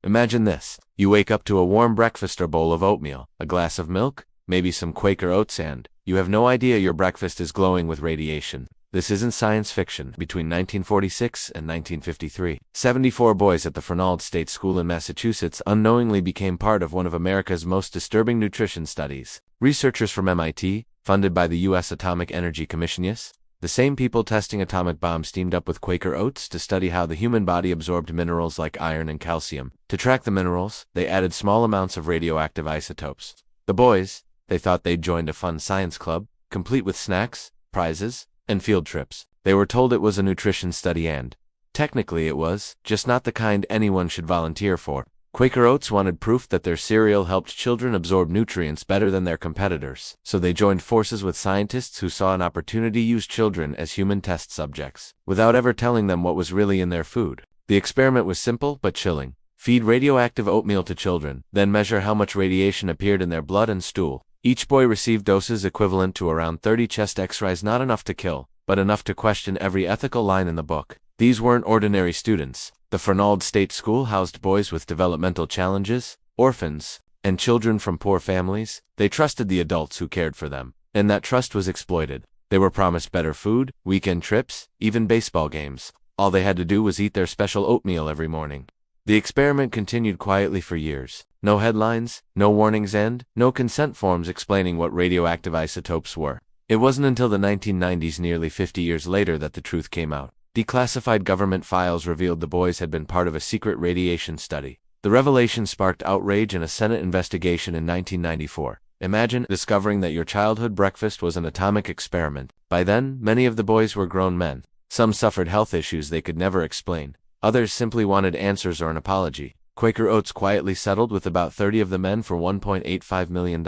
Imagine this. You wake up to a warm breakfast or bowl of oatmeal, a glass of milk, maybe some Quaker oats, and you have no idea your breakfast is glowing with radiation. This isn't science fiction. Between 1946 and 1953, 74 boys at the Fernald State School in Massachusetts unknowingly became part of one of America's most disturbing nutrition studies. Researchers from MIT, funded by the U.S. Atomic Energy Commission, yes, the same people testing atomic bombs, teamed up with Quaker oats to study how the human body absorbed minerals like iron and calcium. To track the minerals, they added small amounts of radioactive isotopes. The boys, they thought they'd joined a fun science club, complete with snacks, prizes, and field trips. They were told it was a nutrition study, and technically it was, just not the kind anyone should volunteer for. Quaker Oats wanted proof that their cereal helped children absorb nutrients better than their competitors, so they joined forces with scientists who saw an opportunity to use children as human test subjects, without ever telling them what was really in their food. The experiment was simple but chilling. Feed radioactive oatmeal to children, then measure how much radiation appeared in their blood and stool. Each boy received doses equivalent to around 30 chest X-rays, not enough to kill, but enough to question every ethical line in the book. These weren't ordinary students. The Fernald State School housed boys with developmental challenges, orphans, and children from poor families. They trusted the adults who cared for them, and that trust was exploited. They were promised better food, weekend trips, even baseball games. All they had to do was eat their special oatmeal every morning. The experiment continued quietly for years. No headlines, no warnings, and no consent forms explaining what radioactive isotopes were. It wasn't until the 1990s, nearly 50 years later, that the truth came out. Declassified government files revealed the boys had been part of a secret radiation study. The revelation sparked outrage and a Senate investigation in 1994. Imagine discovering that your childhood breakfast was an atomic experiment. By then, many of the boys were grown men. Some suffered health issues they could never explain. Others simply wanted answers or an apology. Quaker Oats quietly settled with about 30 of the men for $1.85 million.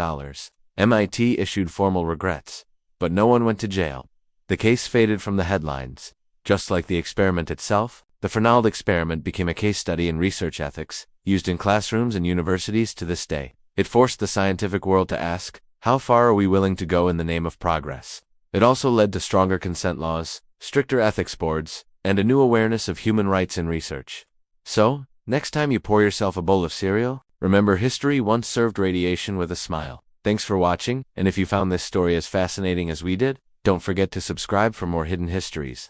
MIT issued formal regrets, but no one went to jail. The case faded from the headlines. Just like the experiment itself, the Fernald experiment became a case study in research ethics, used in classrooms and universities to this day. It forced the scientific world to ask, how far are we willing to go in the name of progress? It also led to stronger consent laws, stricter ethics boards, and a new awareness of human rights in research. So, next time you pour yourself a bowl of cereal, remember history once served radiation with a smile. Thanks for watching, and if you found this story as fascinating as we did, don't forget to subscribe for more hidden histories.